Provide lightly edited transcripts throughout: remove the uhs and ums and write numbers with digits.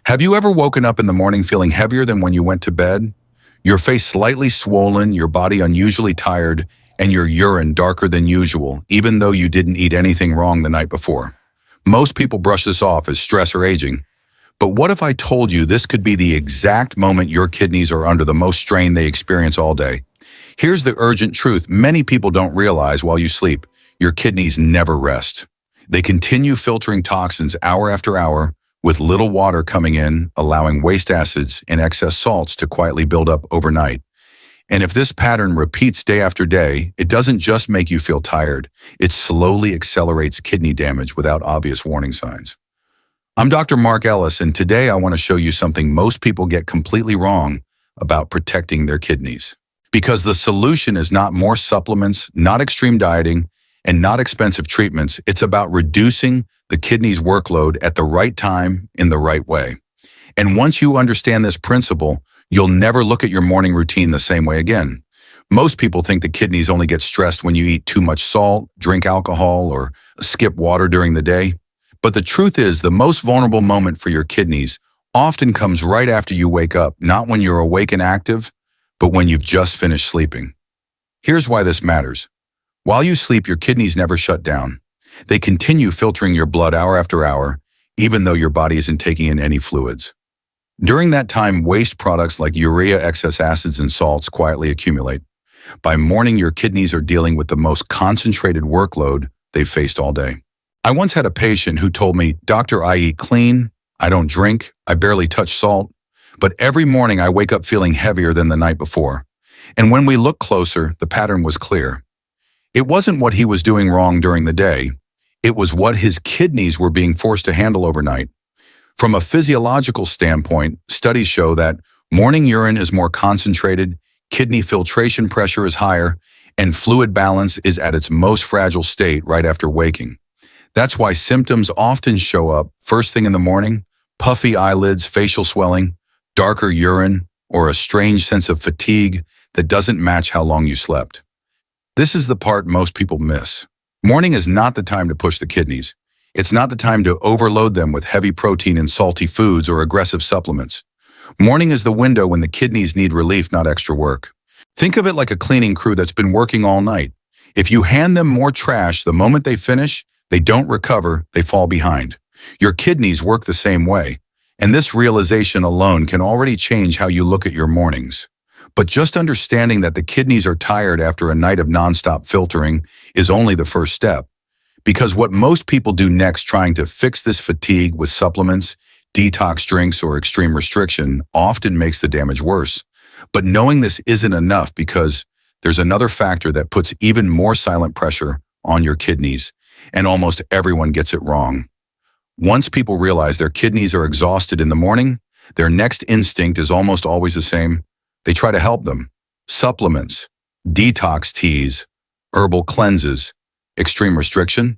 Have you ever woken up in the morning feeling heavier than when you went to bed? Your face slightly swollen, your body unusually tired, and your urine darker than usual, even though you didn't eat anything wrong the night before. Most people brush this off as stress or aging. But what if I told you this could be the exact moment your kidneys are under the most strain they experience all day? Here's the urgent truth many people don't realize while you sleep. Your kidneys never rest. They continue filtering toxins hour after hour, with little water coming in, allowing waste acids and excess salts to quietly build up overnight. And if this pattern repeats day after day, it doesn't just make you feel tired, it slowly accelerates kidney damage without obvious warning signs. I'm Dr. Mark Ellis, and today I want to show you something most people get completely wrong about protecting their kidneys. Because the solution is not more supplements, not extreme dieting, and not expensive treatments. It's about reducing the kidney's workload at the right time in the right way. And once you understand this principle, you'll never look at your morning routine the same way again. Most people think the kidneys only get stressed when you eat too much salt, drink alcohol, or skip water during the day. But the truth is, the most vulnerable moment for your kidneys often comes right after you wake up, not when you're awake and active, but when you've just finished sleeping. Here's why this matters. While you sleep, your kidneys never shut down. They continue filtering your blood hour after hour, even though your body isn't taking in any fluids. During that time, waste products like urea, excess acids, and salts quietly accumulate. By morning, your kidneys are dealing with the most concentrated workload they've faced all day. I once had a patient who told me, "Doctor, I eat clean, I don't drink, I barely touch salt, but every morning I wake up feeling heavier than the night before." And when we looked closer, the pattern was clear. It wasn't what he was doing wrong during the day. It was what his kidneys were being forced to handle overnight. From a physiological standpoint, studies show that morning urine is more concentrated, kidney filtration pressure is higher, and fluid balance is at its most fragile state right after waking. That's why symptoms often show up first thing in the morning: puffy eyelids, facial swelling, darker urine, or a strange sense of fatigue that doesn't match how long you slept. This is the part most people miss. Morning is not the time to push the kidneys. It's not the time to overload them with heavy protein and salty foods or aggressive supplements. Morning is the window when the kidneys need relief, not extra work. Think of it like a cleaning crew that's been working all night. If you hand them more trash the moment they finish, they don't recover, they fall behind. Your kidneys work the same way, and this realization alone can already change how you look at your mornings. But just understanding that the kidneys are tired after a night of nonstop filtering is only the first step. Because what most people do next, trying to fix this fatigue with supplements, detox drinks, or extreme restriction, often makes the damage worse. But knowing this isn't enough, because there's another factor that puts even more silent pressure on your kidneys, and almost everyone gets it wrong. Once people realize their kidneys are exhausted in the morning, their next instinct is almost always the same. They try to help them. Supplements, detox teas, herbal cleanses, extreme restriction.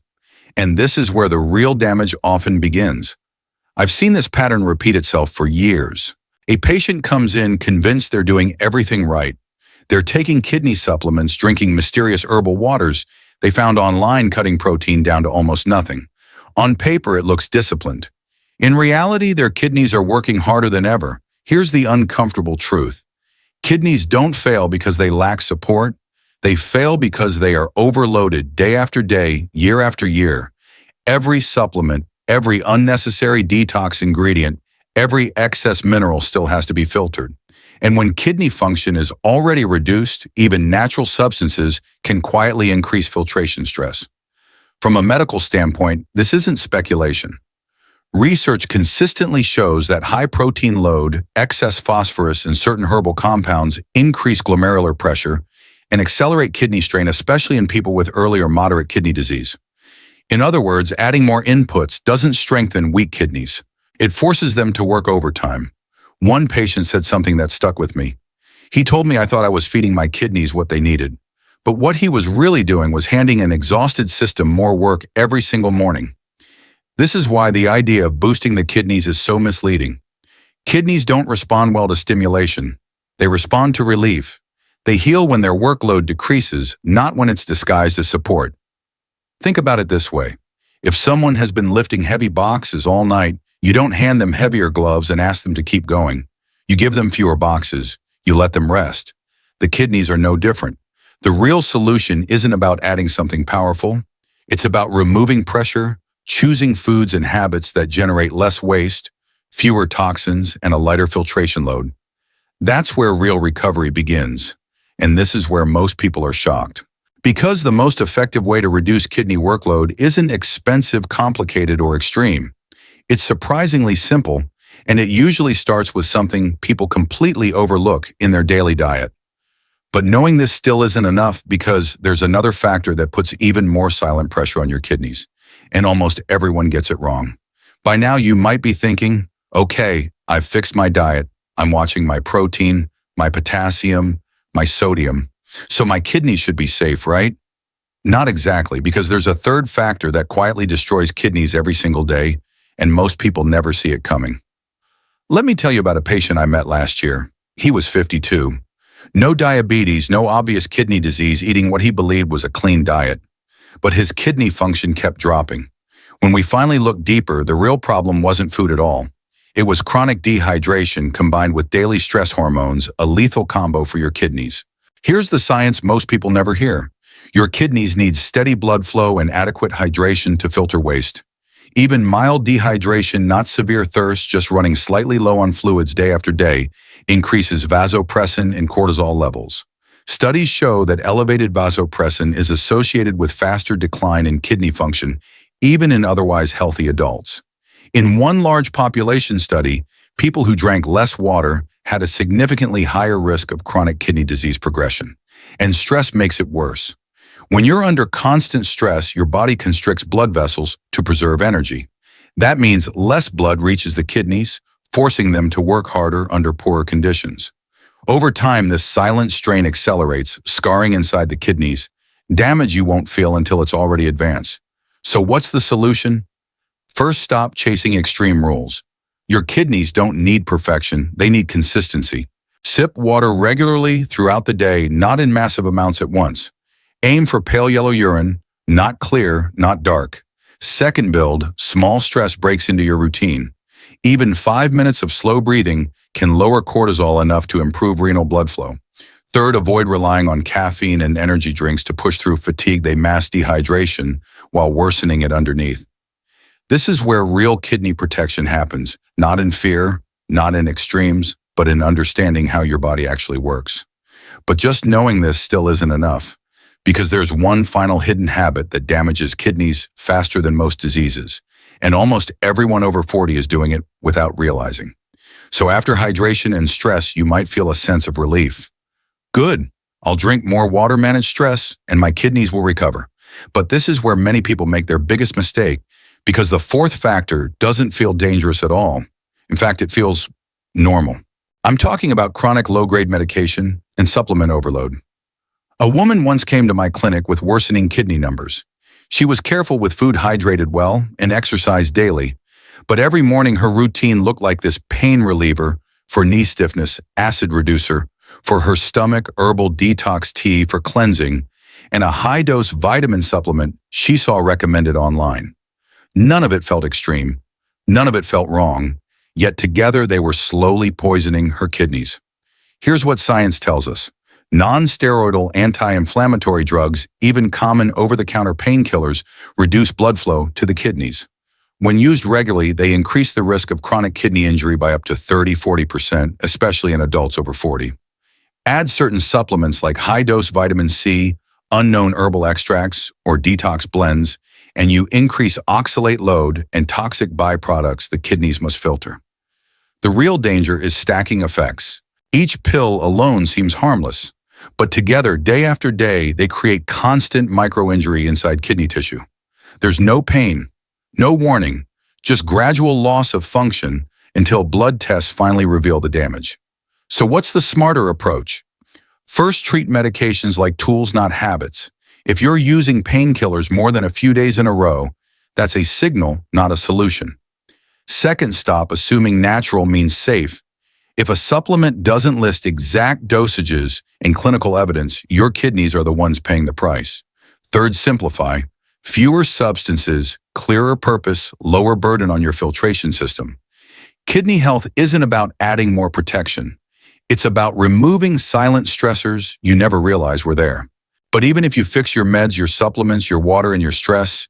And this is where the real damage often begins. I've seen this pattern repeat itself for years. A patient comes in convinced they're doing everything right. They're taking kidney supplements, drinking mysterious herbal waters they found online, cutting protein down to almost nothing. On paper, it looks disciplined. In reality, their kidneys are working harder than ever. Here's the uncomfortable truth. Kidneys don't fail because they lack support. They fail because they are overloaded day after day, year after year. Every supplement, every unnecessary detox ingredient, every excess mineral still has to be filtered. And when kidney function is already reduced, even natural substances can quietly increase filtration stress. From a medical standpoint, this isn't speculation. Research consistently shows that high protein load, excess phosphorus, and certain herbal compounds increase glomerular pressure and accelerate kidney strain, especially in people with early or moderate kidney disease. In other words, adding more inputs doesn't strengthen weak kidneys. It forces them to work overtime. One patient said something that stuck with me. He told me I thought I was feeding my kidneys what they needed, but what he was really doing was handing an exhausted system more work every single morning. This is why the idea of boosting the kidneys is so misleading. Kidneys don't respond well to stimulation. They respond to relief. They heal when their workload decreases, not when it's disguised as support. Think about it this way. If someone has been lifting heavy boxes all night, You don't hand them heavier gloves and ask them to keep going. You give them fewer boxes. You let them rest. The kidneys are no different. The real solution isn't about adding something powerful. It's about removing pressure, choosing foods and habits that generate less waste, fewer toxins, and a lighter filtration load. That's where real recovery begins. And this is where most people are shocked. Because the most effective way to reduce kidney workload isn't expensive, complicated, or extreme. It's surprisingly simple, and it usually starts with something people completely overlook in their daily diet. But knowing this still isn't enough because there's another factor that puts even more silent pressure on your kidneys, and almost everyone gets it wrong. By now, you might be thinking, okay, I've fixed my diet. I'm watching my protein, my potassium, my sodium. So my kidneys should be safe, right? Not exactly, because there's a third factor that quietly destroys kidneys every single day, and most people never see it coming. Let me tell you about a patient I met last year. He was 52. No diabetes, no obvious kidney disease, eating what he believed was a clean diet. But his kidney function kept dropping. When we finally looked deeper, the real problem wasn't food at all. It was chronic dehydration combined with daily stress hormones, a lethal combo for your kidneys. Here's the science most people never hear. Your kidneys need steady blood flow and adequate hydration to filter waste. Even mild dehydration, not severe thirst, just running slightly low on fluids day after day, increases vasopressin and cortisol levels. Studies show that elevated vasopressin is associated with faster decline in kidney function, even in otherwise healthy adults. In one large population study, people who drank less water had a significantly higher risk of chronic kidney disease progression. And stress makes it worse. When you're under constant stress, your body constricts blood vessels to preserve energy. That means less blood reaches the kidneys, forcing them to work harder under poorer conditions. Over time, this silent strain accelerates, scarring inside the kidneys, damage you won't feel until it's already advanced. So what's the solution? First, stop chasing extreme rules. Your kidneys don't need perfection, they need consistency. Sip water regularly throughout the day, not in massive amounts at once. Aim for pale yellow urine, not clear, not dark. Second, build small stress breaks into your routine. Even 5 minutes of slow breathing can lower cortisol enough to improve renal blood flow. Third, avoid relying on caffeine and energy drinks to push through fatigue. They mask dehydration while worsening it underneath. This is where real kidney protection happens, not in fear, not in extremes, but in understanding how your body actually works. But just knowing this still isn't enough, because there's one final hidden habit that damages kidneys faster than most diseases, and almost everyone over 40 is doing it without realizing. So after hydration and stress, you might feel a sense of relief. Good, I'll drink more water, manage stress, and my kidneys will recover. But this is where many people make their biggest mistake, because the fourth factor doesn't feel dangerous at all. In fact, it feels normal. I'm talking about chronic low-grade medication and supplement overload. A woman once came to my clinic with worsening kidney numbers. She was careful with food, hydrated well, and exercised daily. But every morning her routine looked like this: pain reliever for knee stiffness, acid reducer for her stomach, herbal detox tea for cleansing, and a high-dose vitamin supplement she saw recommended online. None of it felt extreme. None of it felt wrong. Yet together they were slowly poisoning her kidneys. Here's what science tells us. Non-steroidal anti-inflammatory drugs, even common over-the-counter painkillers, reduce blood flow to the kidneys. When used regularly, they increase the risk of chronic kidney injury by up to 30–40%, especially in adults over 40. Add certain supplements like high-dose vitamin C, unknown herbal extracts, or detox blends, and you increase oxalate load and toxic byproducts the kidneys must filter. The real danger is stacking effects. Each pill alone seems harmless, but together, day after day, they create constant micro-injury inside kidney tissue. There's no pain, no warning, just gradual loss of function until blood tests finally reveal the damage. So what's the smarter approach? First, treat medications like tools, not habits. If you're using painkillers more than a few days in a row, that's a signal, not a solution. Second, stop assuming natural means safe. If a supplement doesn't list exact dosages and clinical evidence, your kidneys are the ones paying the price. Third, simplify. Fewer substances, clearer purpose, lower burden on your filtration system. Kidney health isn't about adding more protection. It's about removing silent stressors you never realized were there. But even if you fix your meds, your supplements, your water, and your stress,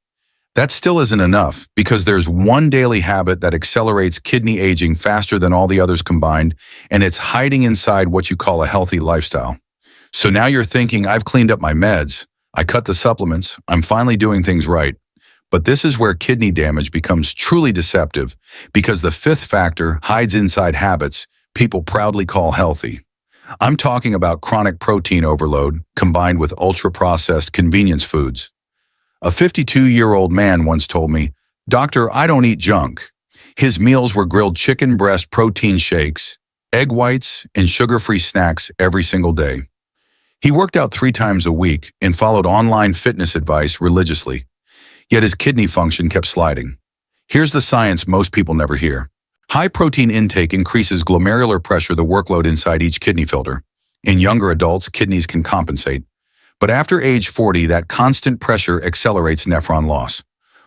that still isn't enough, because there's one daily habit that accelerates kidney aging faster than all the others combined, and it's hiding inside what you call a healthy lifestyle. So now you're thinking, I've cleaned up my meds, I cut the supplements, I'm finally doing things right. But this is where kidney damage becomes truly deceptive, because the fifth factor hides inside habits people proudly call healthy. I'm talking about chronic protein overload combined with ultra-processed convenience foods. A 52-year-old man once told me, "Doctor, I don't eat junk." His meals were grilled chicken breast protein shakes, egg whites, and sugar-free snacks every single day. He worked out 3 times a week and followed online fitness advice religiously. Yet his kidney function kept sliding. Here's the science most people never hear. High protein intake increases glomerular pressure, the workload inside each kidney filter. In younger adults, kidneys can compensate. But after age 40, that constant pressure accelerates nephron loss.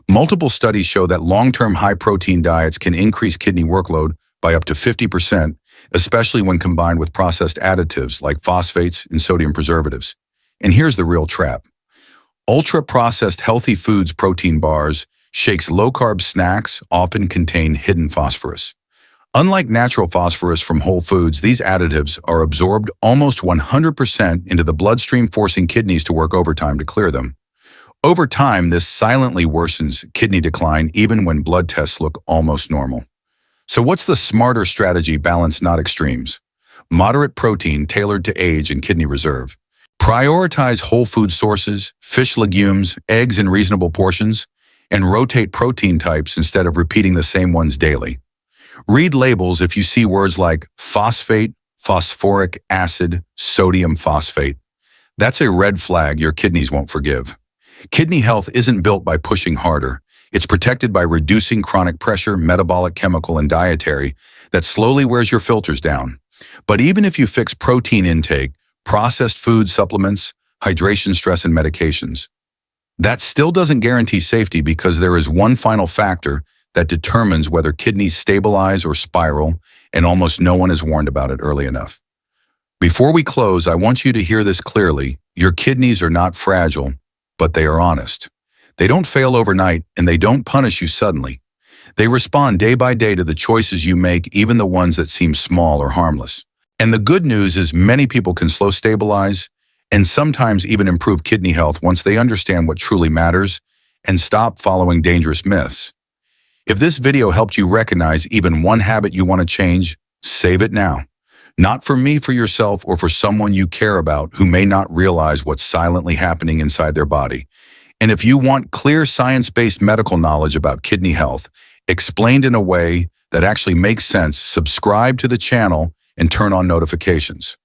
Multiple studies show that long-term high-protein diets can increase kidney workload by up to 50%, especially when combined with processed additives like phosphates and sodium preservatives. And here's the real trap. Ultra-processed healthy foods, protein bars, shakes, low-carb snacks often contain hidden phosphorus. Unlike natural phosphorus from whole foods, these additives are absorbed almost 100% into the bloodstream, forcing kidneys to work overtime to clear them. Over time, this silently worsens kidney decline even when blood tests look almost normal. So what's the smarter strategy? Balance, not extremes. Moderate protein tailored to age and kidney reserve. Prioritize whole food sources, fish, legumes, eggs in reasonable portions, and rotate protein types instead of repeating the same ones daily. Read labels if you see words like phosphate, phosphoric acid, sodium phosphate. That's a red flag your kidneys won't forgive. Kidney health isn't built by pushing harder. It's protected by reducing chronic pressure, metabolic, chemical, and dietary that slowly wears your filters down. But even if you fix protein intake, processed food, supplements, hydration, stress, and medications, that still doesn't guarantee safety, because there is one final factor that determines whether kidneys stabilize or spiral, and almost no one is warned about it early enough. Before we close, I want you to hear this clearly. Your kidneys are not fragile, but they are honest. They don't fail overnight, and they don't punish you suddenly. They respond day by day to the choices you make, even the ones that seem small or harmless. And the good news is many people can slow stabilize and sometimes even improve kidney health once they understand what truly matters and stop following dangerous myths. If this video helped you recognize even one habit you want to change, save it now. Not for me, for yourself, or for someone you care about who may not realize what's silently happening inside their body. And if you want clear science-based medical knowledge about kidney health, explained in a way that actually makes sense, subscribe to the channel and turn on notifications.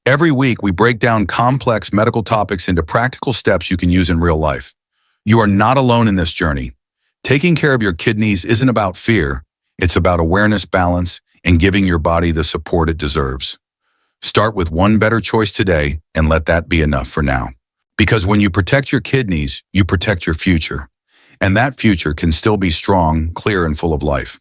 Every week, we break down complex medical topics into practical steps you can use in real life. You are not alone in this journey. Taking care of your kidneys isn't about fear. It's about awareness, balance, and giving your body the support it deserves. Start with one better choice today, and let that be enough for now. Because when you protect your kidneys, you protect your future. And that future can still be strong, clear, and full of life.